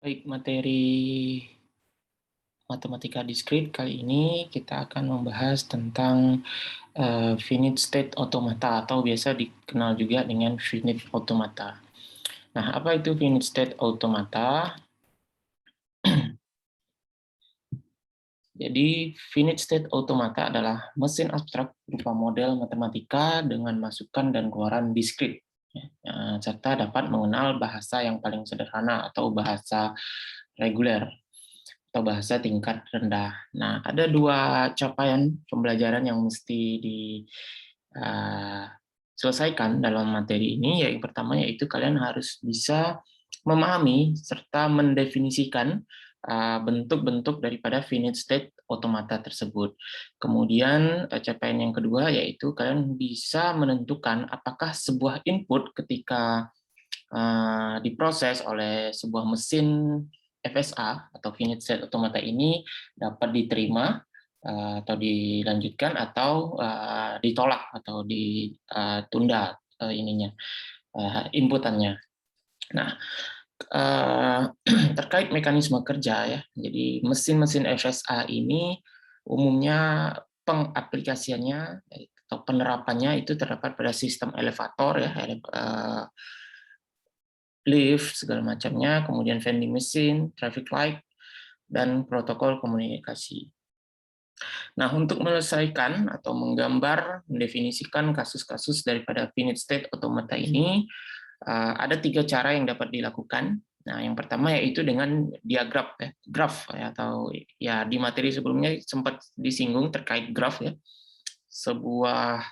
Baik, materi matematika diskrit kali ini kita akan membahas tentang finite state automata atau biasa dikenal juga dengan finite automata. Nah, apa itu finite state automata? Jadi, finite state automata adalah mesin abstrak berupa model matematika dengan masukan dan keluaran diskrit, ya, serta dapat mengenal bahasa yang paling sederhana atau bahasa reguler atau bahasa tingkat rendah. Nah, ada dua capaian pembelajaran yang mesti diselesaikan dalam materi ini. Yang pertama yaitu kalian harus bisa memahami serta mendefinisikan bentuk-bentuk daripada finite state automata tersebut. Kemudian capaian yang kedua yaitu kalian bisa menentukan apakah sebuah input ketika diproses oleh sebuah mesin FSA atau finite state automata ini dapat diterima atau dilanjutkan atau ditolak atau ditunda inputannya. Nah, terkait mekanisme kerja ya, jadi mesin-mesin FSA ini umumnya pengaplikasiannya atau penerapannya itu terdapat pada sistem elevator ya, lift segala macamnya, kemudian vending machine, traffic light, dan protokol komunikasi. Nah, untuk menyelesaikan atau menggambar, mendefinisikan kasus-kasus daripada finite state automata ini, ada 3 cara yang dapat dilakukan. Nah, yang pertama yaitu dengan diagram, graf ya, atau ya di materi sebelumnya sempat disinggung terkait graf ya, sebuah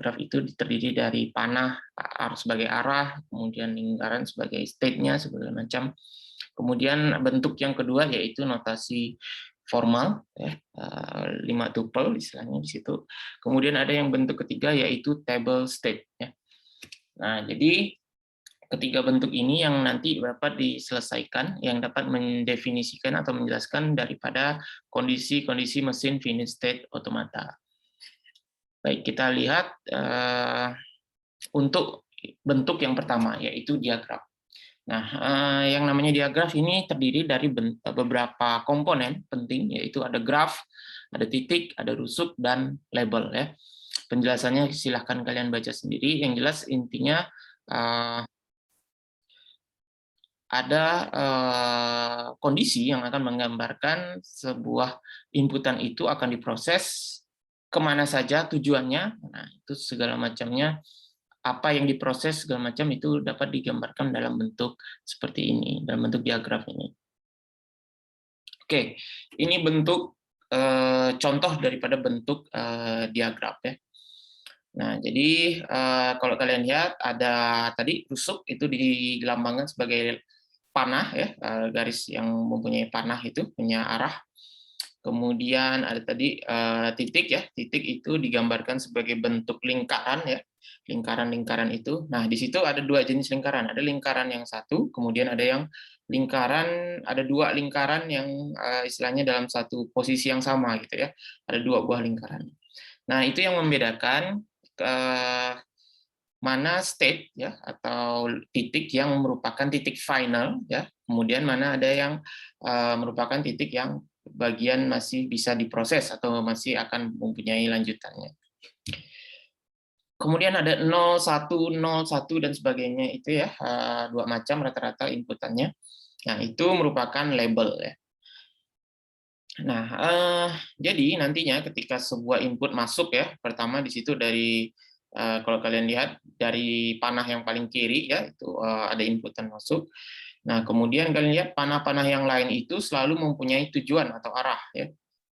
graf itu terdiri dari panah sebagai arah, kemudian lingkaran sebagai state-nya, segala macam. Kemudian bentuk yang kedua yaitu notasi formal, ya, 5 tuple istilahnya di situ. Kemudian ada yang bentuk ketiga yaitu table state. Ya. Nah, jadi ketiga bentuk ini yang nanti dapat diselesaikan, yang dapat mendefinisikan atau menjelaskan daripada kondisi-kondisi mesin finite state automata. Baik, kita lihat untuk bentuk yang pertama, yaitu diagram. Nah, yang namanya diagram ini terdiri dari beberapa komponen penting, yaitu ada graf, ada titik, ada rusuk, dan label. Ya. Penjelasannya silahkan kalian baca sendiri. Yang jelas intinya ada kondisi yang akan menggambarkan sebuah inputan itu akan diproses kemana saja tujuannya, nah itu segala macamnya, apa yang diproses segala macam itu dapat digambarkan dalam bentuk seperti ini, dalam bentuk diagram ini. Oke, ini bentuk contoh daripada bentuk diagram ya. Nah, jadi kalau kalian lihat ada tadi rusuk itu dilambangkan sebagai panah ya, garis yang mempunyai panah itu punya arah. Kemudian ada tadi titik ya, titik itu digambarkan sebagai bentuk lingkaran ya, lingkaran-lingkaran itu. Nah, di situ ada dua jenis lingkaran, ada lingkaran yang satu, kemudian ada yang lingkaran, ada dua lingkaran yang istilahnya dalam satu posisi yang sama gitu ya, ada dua buah lingkaran. Nah, itu yang membedakan mana state ya atau titik yang merupakan titik final ya, kemudian mana ada yang merupakan titik yang bagian masih bisa diproses atau masih akan mempunyai lanjutannya. Kemudian ada 0, 1, 0, 1 dan sebagainya itu ya, dua macam rata-rata inputannya. Nah, itu merupakan label ya. Nah, jadi nantinya ketika sebuah input masuk ya, pertama di situ dari kalau kalian lihat dari panah yang paling kiri ya, itu ada inputan masuk. Nah, kemudian kalian lihat panah-panah yang lain itu selalu mempunyai tujuan atau arah ya.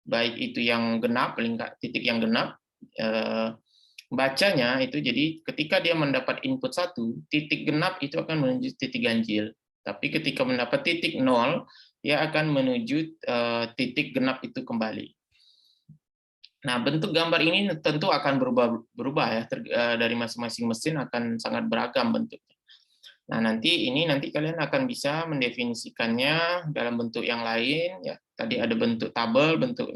Baik itu yang genap, titik yang genap, bacanya itu jadi ketika dia mendapat input satu, titik genap itu akan menuju titik ganjil. Tapi ketika mendapat titik nol, dia akan menuju titik genap itu kembali. Nah, bentuk gambar ini tentu akan berubah ya, dari masing-masing mesin akan sangat beragam bentuknya. Nah, nanti kalian akan bisa mendefinisikannya dalam bentuk yang lain ya. Tadi ada bentuk tabel, bentuk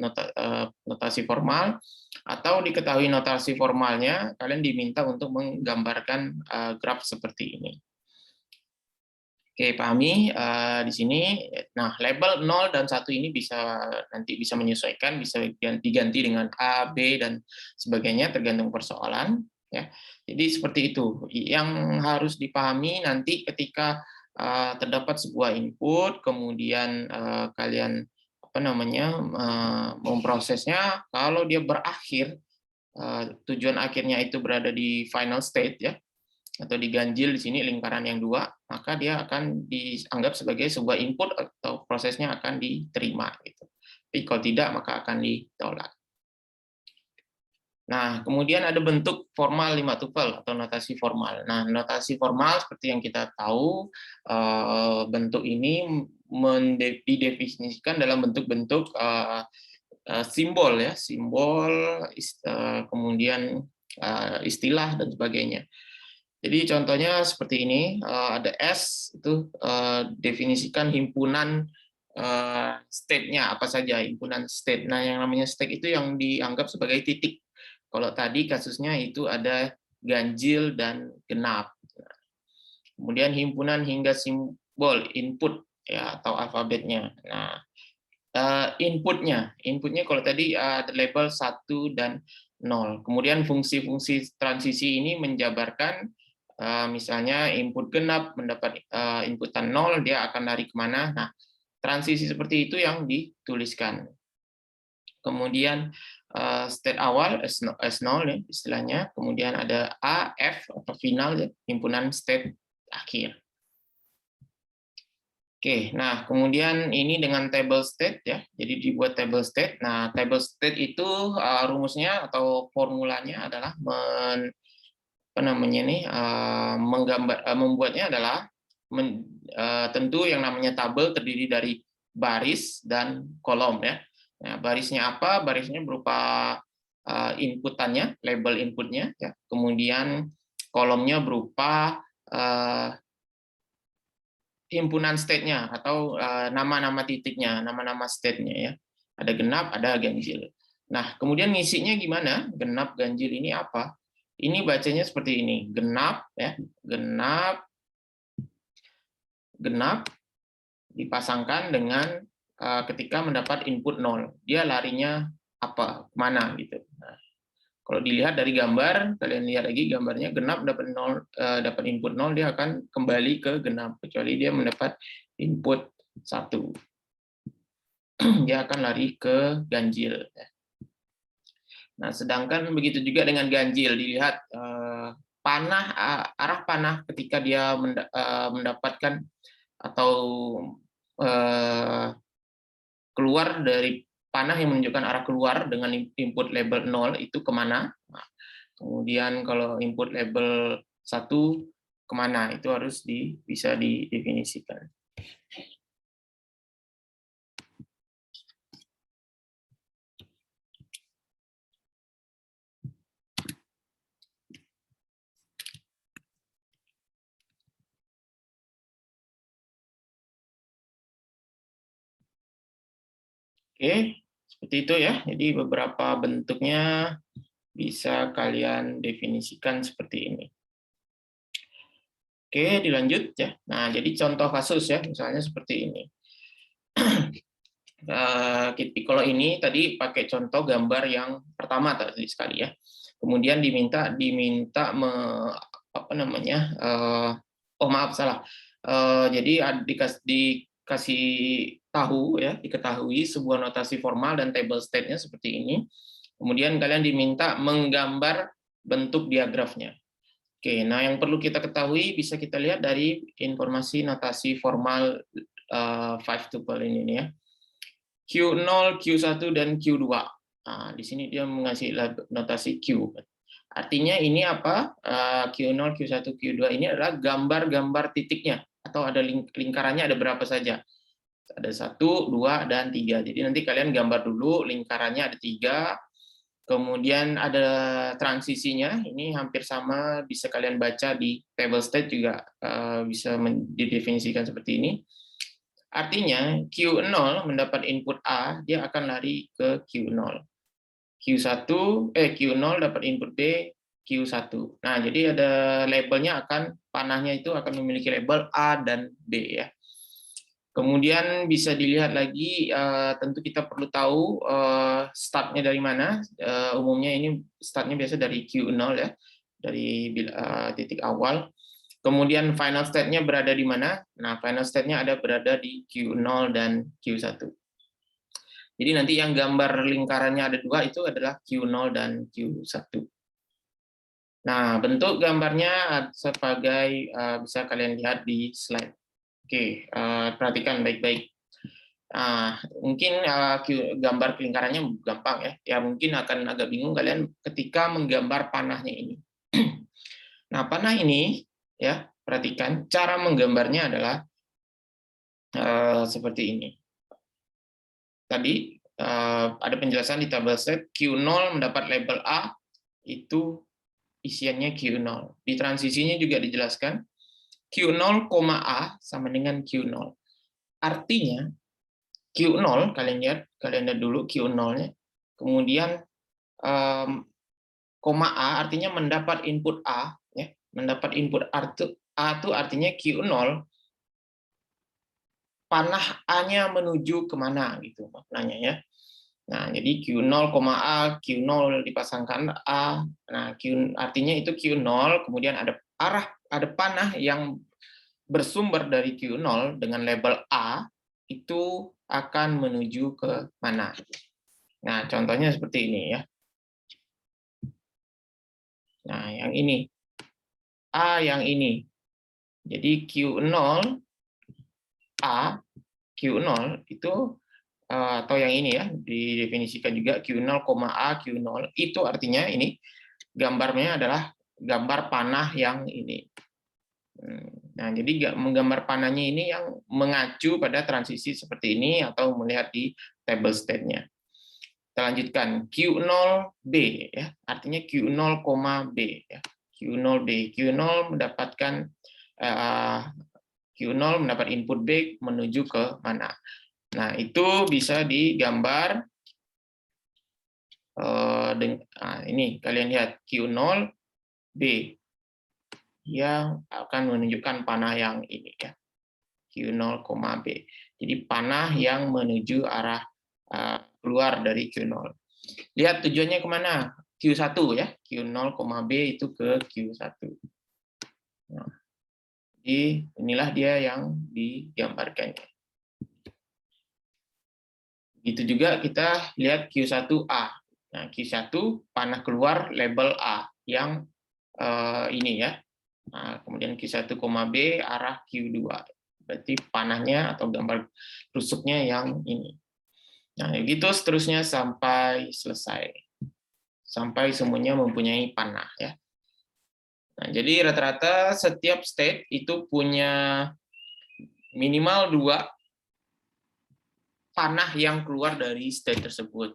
notasi formal, atau diketahui notasi formalnya, kalian diminta untuk menggambarkan graf seperti ini. Oke, pahami di sini. Nah, label 0 dan 1 ini nanti bisa menyesuaikan, bisa diganti dengan A, B, dan sebagainya, tergantung persoalan. Ya. Jadi seperti itu. Yang harus dipahami nanti ketika terdapat sebuah input, kemudian kalian memprosesnya, kalau dia berakhir, tujuan akhirnya itu berada di final state, ya, atau diganjil di sini lingkaran yang 2, maka dia akan dianggap sebagai sebuah input atau prosesnya akan diterima gitu. Tapi kalau tidak maka akan ditolak. Nah, kemudian ada bentuk formal 5 tuple atau notasi formal. Nah, notasi formal seperti yang kita tahu, bentuk ini didefinisikan dalam bentuk-bentuk simbol, ya, simbol, kemudian istilah dan sebagainya. Jadi contohnya seperti ini, ada S, itu definisikan himpunan state-nya apa saja, himpunan state. Nah, yang namanya state itu yang dianggap sebagai titik. Kalau tadi kasusnya itu ada ganjil dan genap. Kemudian himpunan hingga simbol, input, ya, atau alfabetnya. Nah, inputnya kalau tadi ada label 1 dan 0. Kemudian fungsi-fungsi transisi ini menjabarkan, misalnya input genap mendapat inputan 0, dia akan lari kemana. Nah, transisi seperti itu yang dituliskan. Kemudian state awal S0, ya, istilahnya. Kemudian ada A, F atau final, ya, himpunan state akhir. Oke, nah kemudian ini dengan table state, ya, jadi dibuat table state. Nah, table state itu rumusnya atau formulanya adalah membuatnya adalah tentu yang namanya tabel terdiri dari baris dan kolom, ya. Nah, barisnya apa? Barisnya berupa inputannya, label inputnya, ya. Kemudian kolomnya berupa himpunan state-nya atau nama-nama titiknya, nama-nama state-nya, ya. Ada genap, ada ganjil. Nah, kemudian ngisinya gimana? Genap, ganjil ini apa? Ini bacanya seperti ini. Genap, ya. Genap dipasangkan dengan ketika mendapat input 0. Dia larinya apa? Mana gitu. Nah, kalau dilihat dari gambar, kalian lihat lagi gambarnya, genap dapat input 0, dia akan kembali ke genap, kecuali dia mendapat input 1. Dia akan lari ke ganjil. Nah, sedangkan begitu juga dengan ganjil, dilihat arah panah ketika dia mendapatkan atau keluar dari panah yang menunjukkan arah keluar dengan input label 0 itu kemana. Nah, kemudian kalau input label 1 kemana, itu harus bisa didefinisikan. Oke, seperti itu, ya. Jadi beberapa bentuknya bisa kalian definisikan seperti ini. Oke, dilanjut, ya. Nah, jadi contoh kasus, ya, misalnya seperti ini. Kalau ini tadi pakai contoh gambar yang pertama tadi sekali, ya. Kemudian diminta jadi dikasih tahu, ya, diketahui sebuah notasi formal dan table state-nya seperti ini. Kemudian kalian diminta menggambar bentuk diagramnya. Oke, nah yang perlu kita ketahui bisa kita lihat dari informasi notasi formal 5 tuple ini, ya. Q0, Q1, dan Q2. Nah, di sini dia mengasih notasi Q. Artinya ini apa? Q0, Q1, Q2 ini adalah gambar-gambar titiknya, atau ada lingkarannya ada berapa saja. Ada 1, 2, dan 3. Jadi nanti kalian gambar dulu lingkarannya ada 3. Kemudian ada transisinya, ini hampir sama, bisa kalian baca di table state juga bisa didefinisikan seperti ini. Artinya Q0 mendapat input A, dia akan lari ke Q0. Q0 dapat input B, Q1. Nah, jadi ada labelnya panahnya itu akan memiliki label A dan B ya. Kemudian bisa dilihat lagi, tentu kita perlu tahu startnya dari mana. Umumnya ini startnya biasa dari Q0 ya, dari titik awal. Kemudian final state-nya berada di mana? Nah, final state-nya berada di Q0 dan Q1. Jadi nanti yang gambar lingkarannya ada dua itu adalah Q0 dan Q1. Nah, bentuk gambarnya sebagai bisa kalian lihat di slide. Oke, perhatikan baik-baik. Nah, mungkin gambar lingkarannya gampang ya. Ya mungkin akan agak bingung kalian ketika menggambar panahnya ini. Nah, panah ini ya, perhatikan cara menggambarnya adalah seperti ini. Tadi ada penjelasan di tabel state Q0 mendapat label A, itu isiannya Q0. Di transisinya juga dijelaskan Q0, A sama dengan Q0. Artinya Q0 kalian lihat dulu Q0-nya. Kemudian koma A artinya mendapat input A ya. Mendapat input A itu artinya Q0 panah A-nya menuju kemana gitu maknanya ya. Nah, jadi Q0, A, Q0 dipasangkan A. Nah, artinya itu Q0, kemudian ada panah yang bersumber dari Q0 dengan label A, itu akan menuju ke mana. Nah, contohnya seperti ini ya. Nah, yang ini. A yang ini. Jadi Q0, A, Q0 itu, atau yang ini ya, didefinisikan juga Q0, A, Q0, itu artinya ini, gambarnya adalah gambar panah yang ini. Nah, jadi menggambar panahnya ini yang mengacu pada transisi seperti ini atau melihat di table state-nya. Kita lanjutkan Q0B ya, artinya Q0, B ya. Q0B, Q0 mendapatkan Q0 mendapat input B menuju ke mana. Nah, itu bisa digambar ini kalian lihat Q0 B yang akan menunjukkan panah yang ini ya. Q0, B. Jadi panah yang menuju arah keluar dari Q0. Lihat tujuannya kemana? Q1 ya. Q0, B itu ke Q1. Nah, jadi inilah dia yang digambarkannya. Itu juga kita lihat Q1A. Nah, Q1 panah keluar label A yang ini ya. Nah, kemudian Q1, B arah Q2. Berarti panahnya atau gambar rusuknya yang ini. Nah, gitu seterusnya sampai selesai. Sampai semuanya mempunyai panah ya. Nah, jadi rata-rata setiap state itu punya minimal 2 panah yang keluar dari state tersebut.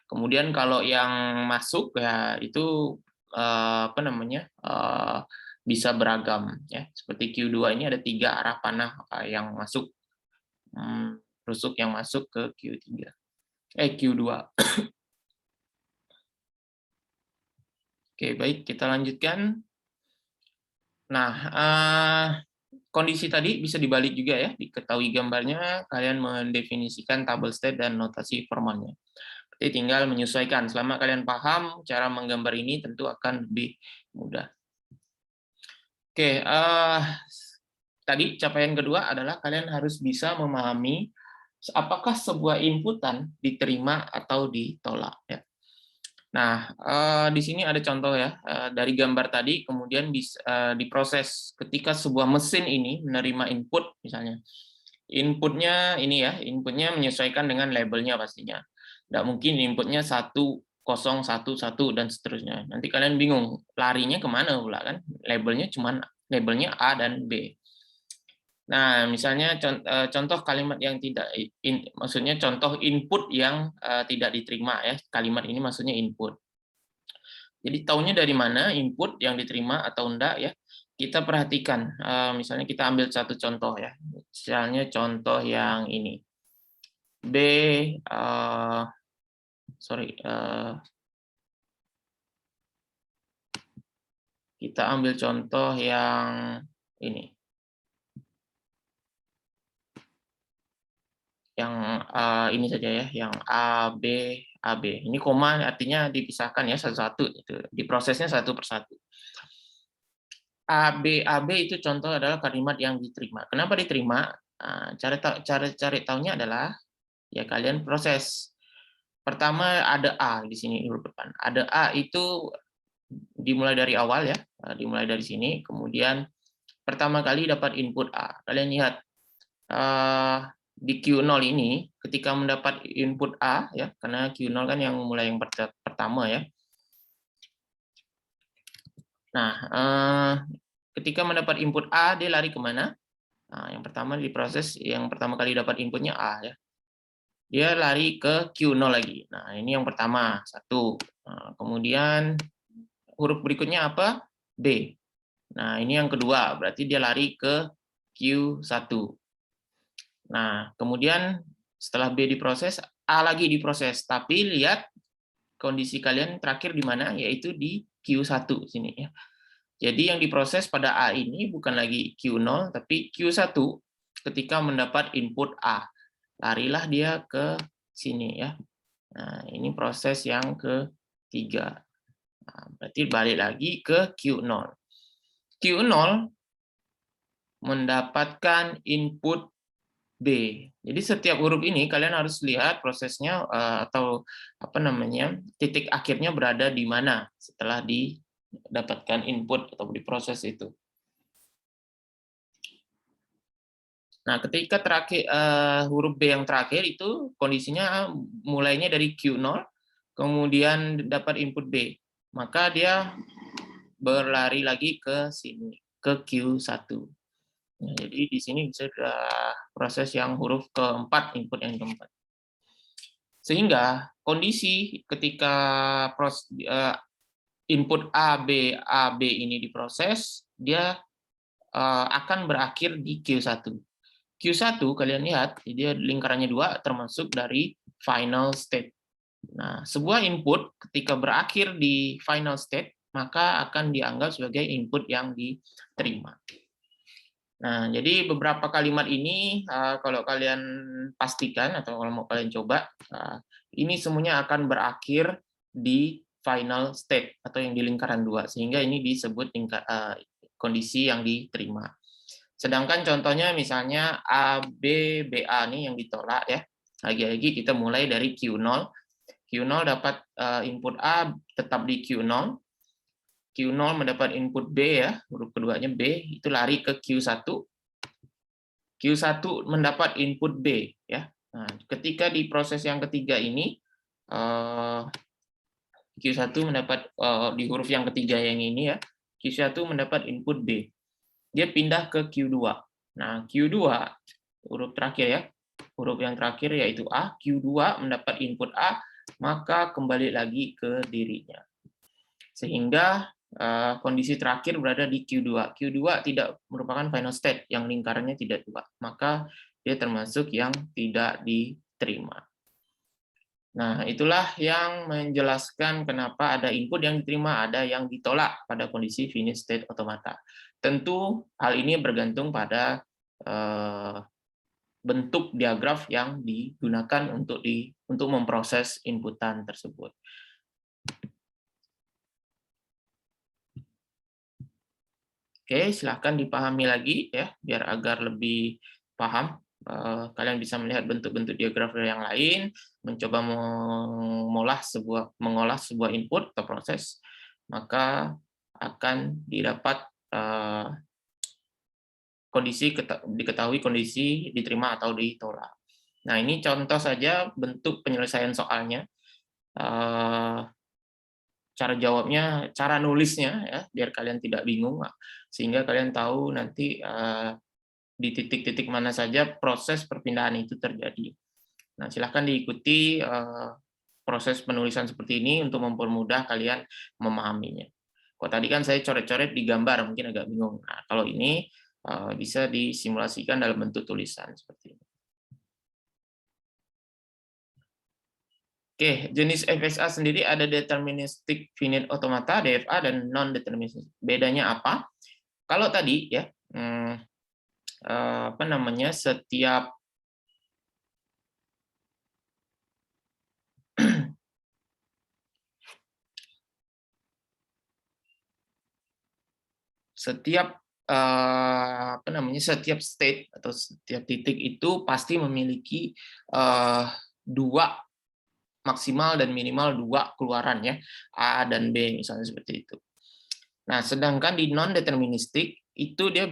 Kemudian kalau yang masuk ya itu bisa beragam ya. Seperti Q2 ini ada 3 arah panah yang masuk, rusuk yang masuk ke Q3. Q2. Oke, baik, kita lanjutkan. Nah, kondisi tadi bisa dibalik juga ya, diketahui gambarnya, kalian mendefinisikan tabel state dan notasi formalnya. Jadi tinggal menyesuaikan. Selama kalian paham cara menggambar ini, tentu akan lebih mudah. Oke, tadi capaian kedua adalah kalian harus bisa memahami apakah sebuah inputan diterima atau ditolak. Ya. Nah, di sini ada contoh ya, dari gambar tadi, kemudian bisa diproses ketika sebuah mesin ini menerima input, misalnya. Inputnya ini ya, inputnya menyesuaikan dengan labelnya pastinya. Nggak mungkin inputnya 1011 dan seterusnya. Nanti kalian bingung, larinya kemana pula kan? Labelnya A dan B. Nah, misalnya contoh kalimat yang maksudnya contoh input yang tidak diterima ya. Kalimat ini maksudnya input. Jadi tahunya dari mana input yang diterima atau enggak ya. Kita perhatikan, misalnya kita ambil satu contoh ya, misalnya contoh yang ini, B, Kita ambil contoh yang ini. Yang ini saja ya, yang A, B, AB. Ini koma artinya dipisahkan ya satu-satu, itu diprosesnya satu persatu. A, B, AB itu contoh adalah kalimat yang diterima. Kenapa diterima? Cara cari tahunya adalah ya kalian proses. Pertama ada A di sini huruf depan. Ada A itu dimulai dari awal ya, dimulai dari sini. Kemudian pertama kali dapat input A. Kalian lihat di Q0 ini ketika mendapat input A ya, karena Q0 kan yang mulai yang pertama ya. Nah, ketika mendapat input A dia lari kemana? Nah, yang pertama diproses, yang pertama kali dapat inputnya A ya. Dia lari ke Q0 lagi. Nah, ini yang pertama, satu. Nah, kemudian huruf berikutnya apa? B. Nah, ini yang kedua, berarti dia lari ke Q1. Nah, kemudian setelah B diproses, A lagi diproses. Tapi lihat kondisi kalian terakhir di mana, yaitu di Q1 sini ya. Jadi yang diproses pada A ini bukan lagi Q0, tapi Q1 ketika mendapat input A. Larilah dia ke sini ya. Nah, ini proses yang ketiga. Nah, berarti balik lagi ke Q0. Q0 mendapatkan input B. Jadi setiap huruf ini kalian harus lihat prosesnya atau apa namanya titik akhirnya berada di mana setelah didapatkan input atau diproses itu. Nah, ketika terakhir huruf B yang terakhir itu kondisinya mulainya dari Q0, kemudian dapat input B, maka dia berlari lagi ke sini, ke Q1. Nah, jadi di sini sudah proses yang huruf keempat, input yang keempat. Sehingga kondisi ketika input A, B ini diproses, dia akan berakhir di Q1. Q1 kalian lihat, dia lingkarannya 2 termasuk dari final state. Nah, sebuah input ketika berakhir di final state, maka akan dianggap sebagai input yang diterima. Nah, jadi beberapa kalimat ini kalau kalian pastikan atau kalau mau kalian coba, ini semuanya akan berakhir di final state atau yang di lingkaran 2, sehingga ini disebut kondisi yang diterima. Sedangkan contohnya misalnya A, B, BA nih yang ditolak ya. Lagi-lagi kita mulai dari Q0. Q0 dapat input A tetap di Q0. Q0 mendapat input B ya, huruf keduanya B, itu lari ke Q1. Q1 mendapat input B ya. Nah, ketika di proses yang ketiga ini Q1 mendapat di huruf yang ketiga yang ini ya, Q1 mendapat input B. Dia pindah ke Q2. Nah, Q2 huruf terakhir ya, huruf yang terakhir yaitu A, Q2 mendapat input A, maka kembali lagi ke dirinya. Sehingga kondisi terakhir berada di Q2. Q2 tidak merupakan final state, yang lingkarannya tidak 2. Maka dia termasuk yang tidak diterima. Nah, itulah yang menjelaskan kenapa ada input yang diterima, ada yang ditolak pada kondisi finish state automata. Tentu hal ini bergantung pada bentuk diagram yang digunakan untuk memproses inputan tersebut. Oke, silahkan dipahami lagi ya, biar agar lebih paham. Kalian bisa melihat bentuk-bentuk diagram yang lain, mencoba mengolah sebuah input atau proses, maka akan didapat diketahui kondisi diterima atau ditolak. Nah, ini contoh saja bentuk penyelesaian soalnya. Cara jawabnya, cara nulisnya ya, biar kalian tidak bingung, sehingga kalian tahu nanti di titik-titik mana saja proses perpindahan itu terjadi. Nah, silahkan diikuti proses penulisan seperti ini untuk mempermudah kalian memahaminya. Kalau tadi kan saya coret-coret di gambar, mungkin agak bingung. Nah, kalau ini bisa disimulasikan dalam bentuk tulisan seperti ini. Oke, jenis FSA sendiri ada deterministic finite automata (DFA) dan non-deterministic. Bedanya apa? Kalau tadi ya, apa namanya, setiap apa namanya, setiap state atau setiap titik itu pasti memiliki dua maksimal dan minimal dua keluaran ya, A dan B misalnya seperti itu. Nah, sedangkan di non deterministik itu dia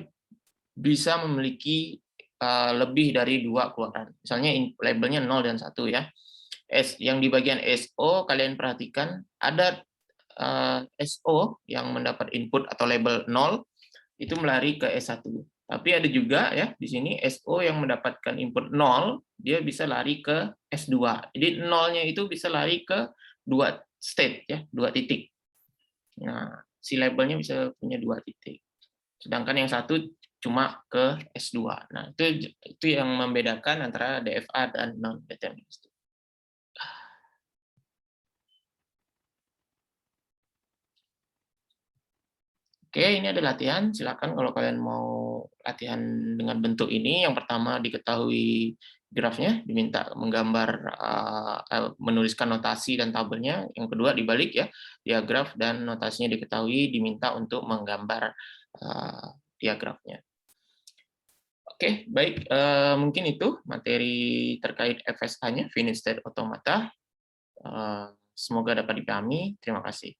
bisa memiliki lebih dari dua keluaran. Misalnya labelnya 0 dan 1 ya. Yang di bagian SO kalian perhatikan ada SO yang mendapat input atau label 0 itu melari ke S1. Tapi ada juga ya di sini SO yang mendapatkan input 0, dia bisa lari ke S2. Jadi 0-nya itu bisa lari ke dua state ya, dua titik. Nah, si labelnya bisa punya dua titik. Sedangkan yang satu cuma ke S2. Nah, itu yang membedakan antara DFA dan non deterministik. Oke, ini ada latihan. Silakan kalau kalian mau latihan dengan bentuk ini. Yang pertama diketahui grafnya, diminta menggambar, menuliskan notasi dan tabelnya. Yang kedua dibalik ya, diagraf dan notasinya diketahui, diminta untuk menggambar diagramnya. Oke, baik. Mungkin itu materi terkait FSA-nya, Finite State Automata. Semoga dapat dipahami. Terima kasih.